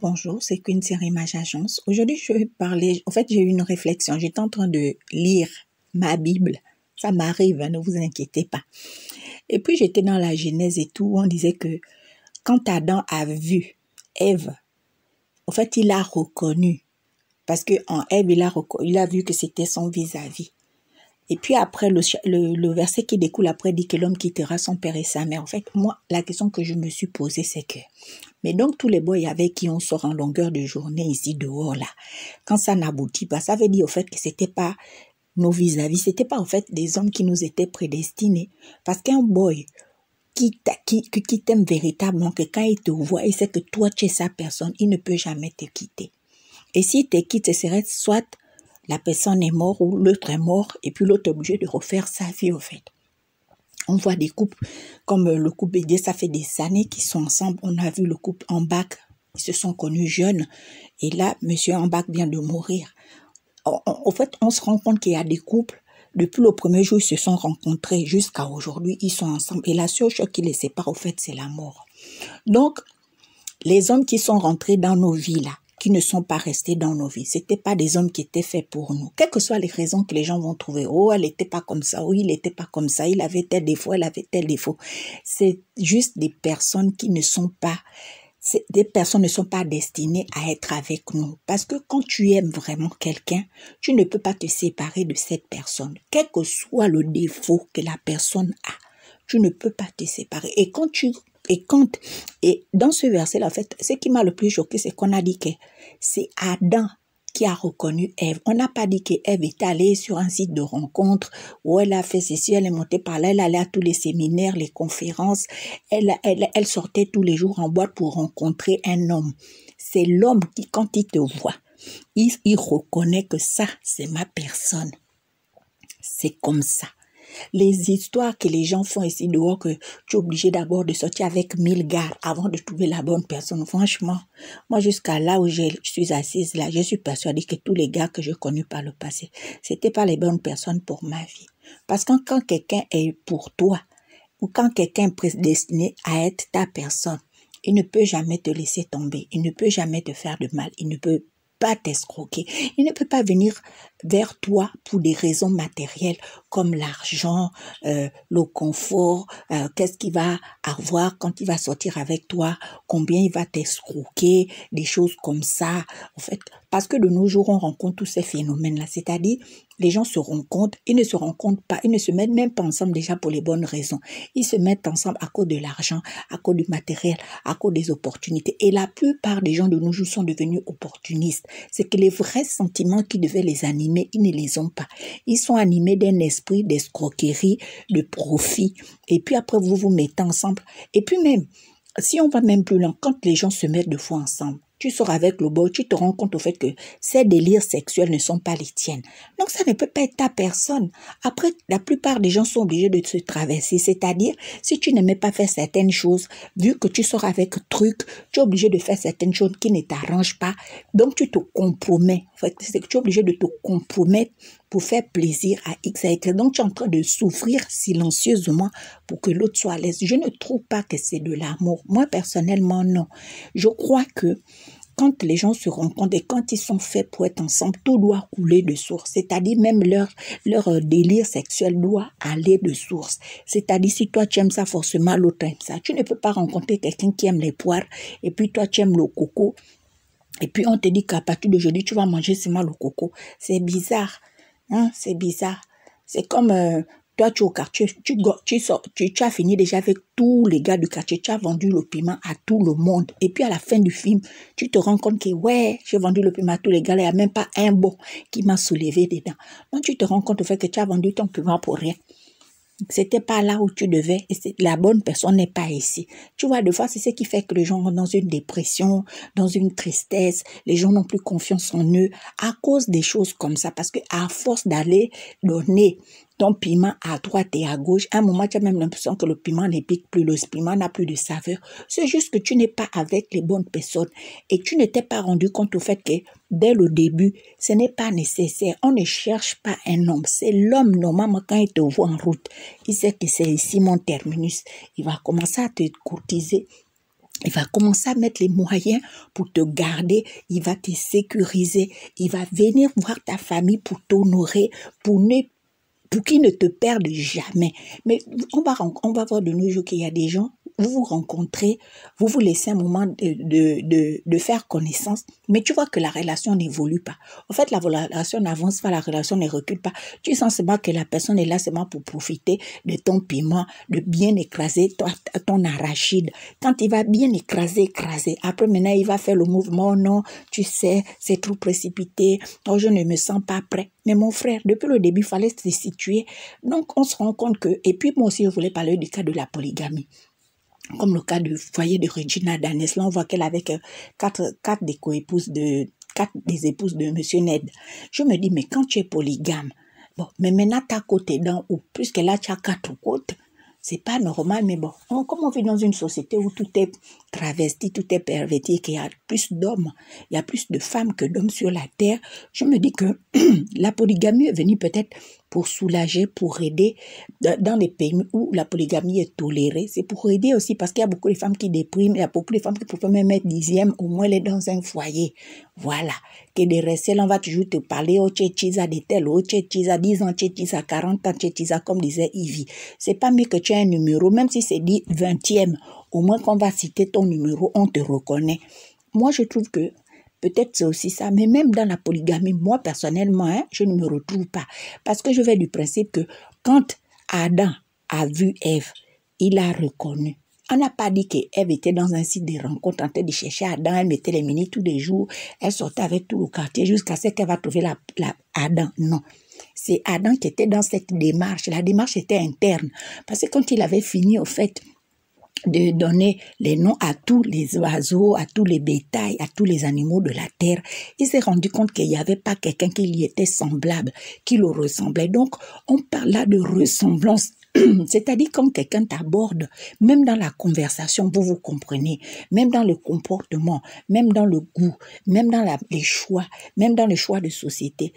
Bonjour, c'est Quincy Image Agence. Aujourd'hui, je vais parler, en fait, j'ai eu une réflexion. J'étais en train de lire ma Bible. Ça m'arrive, ne vous inquiétez pas. Et puis, j'étais dans la Genèse et tout, où on disait que quand Adam a vu Ève, en fait, il l'a reconnu. Parce qu'en Ève, il a vu que c'était son vis-à-vis. Et puis après, le verset qui découle après dit que l'homme quittera son père et sa mère. En fait, moi, la question que je me suis posée, c'est que, mais donc tous les boys avec qui on sort en longueur de journée ici dehors là, quand ça n'aboutit pas, ça veut dire au fait que c'était pas nos vis-à-vis, c'était pas en fait des hommes qui nous étaient prédestinés. Parce qu'un boy qui t'aime véritablement, que quand il te voit, il sait que toi tu es sa personne, il ne peut jamais te quitter. Et s'il te quitte, ce serait soit la personne est morte ou l'autre est mort et puis l'autre est obligé de refaire sa vie au fait. On voit des couples comme le couple Bédier, ça fait des années qu'ils sont ensemble. On a vu le couple en bac, ils se sont connus jeunes et là, monsieur en bac vient de mourir. En fait, on se rend compte qu'il y a des couples, depuis le premier jour, ils se sont rencontrés jusqu'à aujourd'hui, ils sont ensemble. Et la seule chose qui les sépare, au fait, c'est la mort. Donc, les hommes qui sont rentrés dans nos vies là, qui ne sont pas restés dans nos vies. C'était pas des hommes qui étaient faits pour nous. Quelles que soient les raisons que les gens vont trouver. Oh, elle n'était pas comme ça. Oh, il n'était pas comme ça. Il avait tel défaut, elle avait tel défaut. C'est juste des personnes qui ne sont pas, des personnes ne sont pas destinées à être avec nous. Parce que quand tu aimes vraiment quelqu'un, tu ne peux pas te séparer de cette personne. Quel que soit le défaut que la personne a, tu ne peux pas te séparer. Et dans ce verset-là, en fait, ce qui m'a le plus choqué, c'est qu'on a dit que c'est Adam qui a reconnu Ève. On n'a pas dit qu'Ève est allée sur un site de rencontre où elle a fait ceci, elle est montée par là, elle allait à tous les séminaires, les conférences, elle sortait tous les jours en boîte pour rencontrer un homme. C'est l'homme qui, quand il te voit, il reconnaît que ça, c'est ma personne. C'est comme ça. Les histoires que les gens font ici dehors, que tu es obligé d'abord de sortir avec 1000 gars avant de trouver la bonne personne. Franchement, moi jusqu'à là où je suis assise là, je suis persuadée que tous les gars que j'ai connus par le passé, c'était pas les bonnes personnes pour ma vie. Parce que quand quelqu'un est pour toi, ou quand quelqu'un est prédestiné à être ta personne, il ne peut jamais te laisser tomber, il ne peut jamais te faire de mal, il ne peut pas t'escroquer. Il ne peut pas venir vers toi pour des raisons matérielles comme l'argent, le confort, qu'est-ce qu'il va avoir quand il va sortir avec toi, combien il va t'escroquer, des choses comme ça. En fait, parce que de nos jours, on rencontre tous ces phénomènes-là. C'est-à-dire, les gens se rencontrent, ils ne se rencontrent pas, ils ne se mettent même pas ensemble déjà pour les bonnes raisons. Ils se mettent ensemble à cause de l'argent, à cause du matériel, à cause des opportunités. Et la plupart des gens de nos jours sont devenus opportunistes. C'est que les vrais sentiments qui devaient les animer, ils ne les ont pas. Ils sont animés d'un esprit d'escroquerie, de profit. Et puis après, vous vous mettez ensemble. Et puis même, si on va même plus loin, quand les gens se mettent deux fois ensemble, tu sors avec le boy, tu te rends compte au fait que ces délires sexuels ne sont pas les tiennes. Donc ça ne peut pas être ta personne. Après, la plupart des gens sont obligés de se traverser. C'est-à-dire, si tu n'aimais pas faire certaines choses, vu que tu sors avec truc, tu es obligé de faire certaines choses qui ne t'arrangent pas. Donc tu te compromets. En fait, c'est que tu es obligé de te compromettre pour faire plaisir à X, à Y. Donc tu es en train de souffrir silencieusement pour que l'autre soit à l'aise. Je ne trouve pas que c'est de l'amour. Moi, personnellement, non. Je crois que quand les gens se rencontrent et quand ils sont faits pour être ensemble, tout doit couler de source. C'est-à-dire même leur délire sexuel doit aller de source. C'est-à-dire si toi tu aimes ça, forcément l'autre aime ça. Tu ne peux pas rencontrer quelqu'un qui aime les poires et puis toi tu aimes le coco. Et puis on te dit qu'à partir d'aujourd'hui tu vas manger seulement le coco. C'est bizarre. Hein? C'est bizarre. C'est comme... toi, tu es au quartier, tu as fini déjà avec tous les gars du quartier, tu as vendu le piment à tout le monde. Et puis à la fin du film, tu te rends compte que ouais, j'ai vendu le piment à tous les gars, il n'y a même pas un bon qui m'a soulevé dedans. Donc tu te rends compte au fait que tu as vendu ton piment pour rien. C'était pas là où tu devais, et la bonne personne n'est pas ici. Tu vois, des fois, c'est ce qui fait que les gens vont dans une dépression, dans une tristesse, les gens n'ont plus confiance en eux, à cause des choses comme ça, parce que à force d'aller donner ton piment à droite et à gauche, à un moment, tu as même l'impression que le piment ne pique plus, le piment n'a plus de saveur. C'est juste que tu n'es pas avec les bonnes personnes et tu ne t'es pas rendu compte au fait que dès le début, ce n'est pas nécessaire. On ne cherche pas un homme. C'est l'homme, normalement, quand il te voit en route, il sait que c'est ici mon terminus. Il va commencer à te courtiser. Il va commencer à mettre les moyens pour te garder, il va te sécuriser, il va venir voir ta famille pour t'honorer, pour qu'ils ne te perdent jamais. Mais on va voir de nos jours qu'il y a des gens, vous vous rencontrez, vous vous laissez un moment de faire connaissance, mais tu vois que la relation n'évolue pas. En fait, la relation n'avance pas, la relation ne recule pas. Tu sens seulement que la personne est là seulement pour profiter de ton piment, de bien écraser ton arachide. Quand il va bien écraser, après maintenant il va faire le mouvement, oh non, tu sais, c'est trop précipité, oh je ne me sens pas prêt. Mais mon frère, depuis le début, il fallait se situer. Donc, on se rend compte que... Et puis, moi aussi, je voulais parler du cas de la polygamie. Comme le cas du foyer de Regina Danes. Là, on voit qu'elle avait quatre des co-épouses quatre des épouses de Monsieur Ned. Je me dis, mais quand tu es polygame, bon, mais maintenant, ta côte est dans, ou puisque là, tu as 4 côtes, c'est pas normal, mais bon, comme on vit dans une société où tout est travesti, tout est perverti, qu'il y a plus d'hommes, il y a plus de femmes que d'hommes sur la terre, je me dis que la polygamie est venue peut-être pour soulager, pour aider dans les pays où la polygamie est tolérée. C'est pour aider aussi parce qu'il y a beaucoup de femmes qui dépriment, il y a beaucoup de femmes qui peuvent même être 10e, au moins elle est dans un foyer. Voilà. Que de rester là, on va toujours te parler, oh tchétchisa de tel, oh tchétchisa 10 ans, tchétchisa 40 ans, tchétchisa comme disait Ivy. C'est pas mieux que tu aies un numéro, même si c'est dit 20e, au moins qu'on va citer ton numéro, on te reconnaît. Moi, je trouve que peut-être c'est aussi ça, mais même dans la polygamie, moi personnellement, je ne me retrouve pas. Parce que je vais du principe que quand Adam a vu Ève, il a reconnu. On n'a pas dit qu'Ève était dans un site de rencontre en train de chercher Adam, elle mettait les mini tous les jours, elle sortait avec tout le quartier jusqu'à ce qu'elle va trouver Adam. Non. C'est Adam qui était dans cette démarche. La démarche était interne. Parce que quand il avait fini, au fait, de donner les noms à tous les oiseaux, à tous les bétails, à tous les animaux de la terre, il s'est rendu compte qu'il n'y avait pas quelqu'un qui lui était semblable, qui le ressemblait. Donc, on parle là de ressemblance. C'est-à-dire quand quelqu'un t'aborde, même dans la conversation, vous vous comprenez, même dans le comportement, même dans le goût, même dans les choix, même dans le choix de société,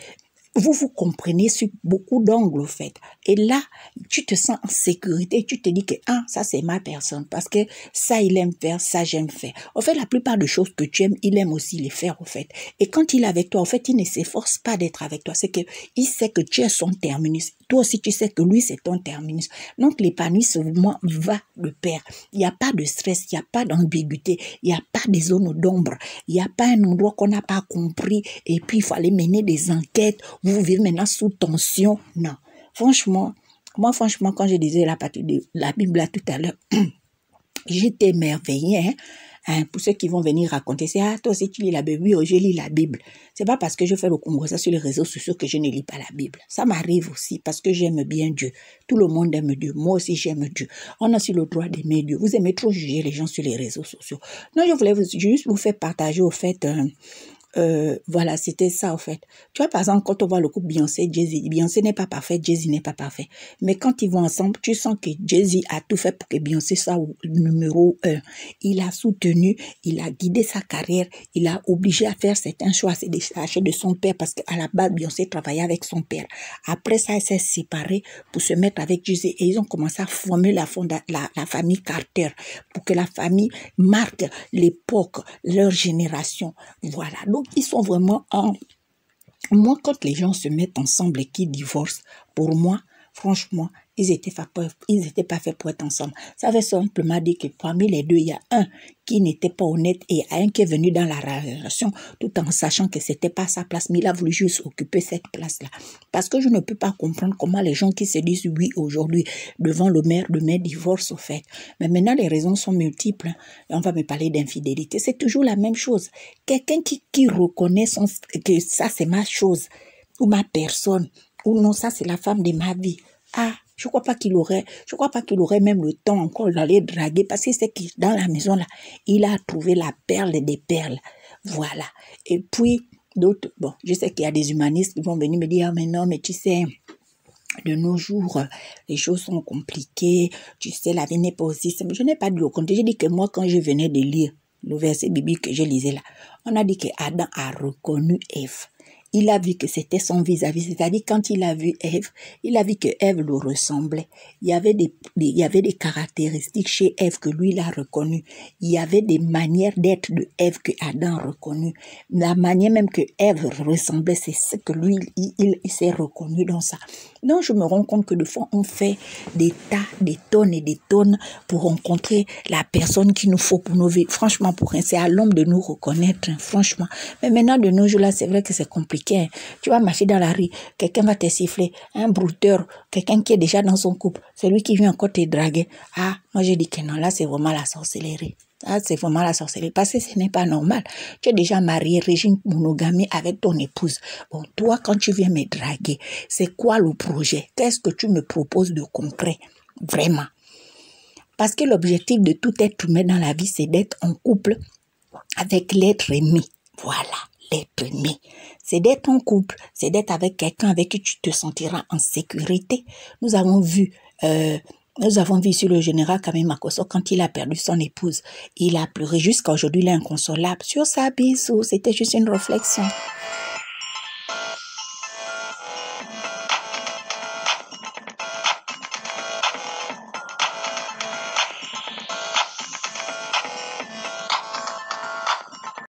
vous vous comprenez sur beaucoup d'angles, au fait. Et là, tu te sens en sécurité. Tu te dis que, ça, c'est ma personne. Parce que ça, il aime faire, ça, j'aime faire. En fait, la plupart des choses que tu aimes, il aime aussi les faire, au fait. Et quand il est avec toi, en fait, il ne s'efforce pas d'être avec toi. C'est que il sait que tu es son terminus. Toi aussi, tu sais que lui, c'est ton terminus. Donc, l'épanouissement va de pair. Il n'y a pas de stress, il n'y a pas d'ambiguïté, il n'y a pas de zone d'ombre, il n'y a pas un endroit qu'on n'a pas compris et puis il faut aller mener des enquêtes. Vous vivez maintenant sous tension. Non. Franchement, quand je disais la partie de la Bible là tout à l'heure, j'étais émerveillée. Pour ceux qui vont venir raconter, c'est toi aussi tu lis la Bible. Oui, je lis la Bible. C'est pas parce que je fais le congrès sur les réseaux sociaux que je ne lis pas la Bible. Ça m'arrive aussi parce que j'aime bien Dieu. Tout le monde aime Dieu. Moi aussi j'aime Dieu. On a aussi le droit d'aimer Dieu. Vous aimez trop juger les gens sur les réseaux sociaux. Non, je voulais juste vous faire partager au fait. Voilà, c'était ça en fait. Tu vois, par exemple, quand on voit le couple Beyoncé, Jay-Z, Beyoncé n'est pas parfait, Jay-Z n'est pas parfait. Mais quand ils vont ensemble, tu sens que Jay-Z a tout fait pour que Beyoncé soit numéro 1. Il a soutenu, il a guidé sa carrière, il a obligé à faire certains choix, c'est détaché de son père parce qu'à la base, Beyoncé travaillait avec son père. Après ça, elle s'est séparée pour se mettre avec Jay-Z et ils ont commencé à former la famille Carter pour que la famille marque l'époque, leur génération. Voilà. Donc, ils sont vraiment en... Moi, quand les gens se mettent ensemble et qu'ils divorcent, pour moi, franchement, ils étaient pas faits pour être ensemble. Ça veut simplement dire que parmi les deux, il y a un qui n'était pas honnête et un qui est venu dans la relation tout en sachant que c'était pas sa place, mais il a voulu juste occuper cette place-là. Parce que je ne peux pas comprendre comment les gens qui se disent oui aujourd'hui devant le maire de mes divorces au fait. Mais maintenant, les raisons sont multiples. On va me parler d'infidélité. C'est toujours la même chose. Quelqu'un qui reconnaît que ça, c'est ma chose ou ma personne ou non, ça, c'est la femme de ma vie. Je crois pas qu'il aurait même le temps encore d'aller draguer parce que c'est que dans la maison là, il a trouvé la perle des perles. Voilà. Et puis, d'autres, bon, je sais qu'il y a des humanistes qui vont venir me dire, mais non, mais tu sais, de nos jours, les choses sont compliquées, tu sais, la vie n'est pas aussi simple. Je n'ai pas dit au contraire, j'ai dit que moi, quand je venais de lire le verset biblique que je lisais là, on a dit que Adam a reconnu Ève. il a vu que c'était son vis-à-vis. C'est-à-dire, quand il a vu Ève, il a vu que Ève le ressemblait. Il y avait des caractéristiques chez Ève que lui, il a reconnues. Il y avait des manières d'être de Ève que Adam a reconnues. La manière même que Ève ressemblait, c'est ce que lui, il s'est reconnu dans ça. Donc, je me rends compte que des fois, on fait des tas, des tonnes et des tonnes pour rencontrer la personne qu'il nous faut pour nos vies. Franchement, pour rien, c'est à l'homme de nous reconnaître, hein, franchement. Mais maintenant, de nos jours, là, c'est vrai que c'est compliqué. Hein. Tu vas marcher dans la rue, quelqu'un va te siffler, un brouteur, quelqu'un qui est déjà dans son couple, c'est lui qui vient encore te draguer. Ah, moi, j'ai dit que non, là, c'est vraiment la sorcellerie. Ah, c'est vraiment la sorcellerie, parce que ce n'est pas normal. Tu es déjà marié, régime monogamie avec ton épouse. Bon, toi, quand tu viens me draguer, c'est quoi le projet? Qu'est-ce que tu me proposes de concret? Vraiment. Parce que l'objectif de tout être humain dans la vie, c'est d'être en couple avec l'être aimé. Voilà, l'être aimé. C'est d'être en couple, c'est d'être avec quelqu'un avec qui tu te sentiras en sécurité. Nous avons vu sur le général Kamé Makosso, quand il a perdu son épouse, il a pleuré jusqu'à aujourd'hui, il est inconsolable. Sur sa bisou, c'était juste une réflexion.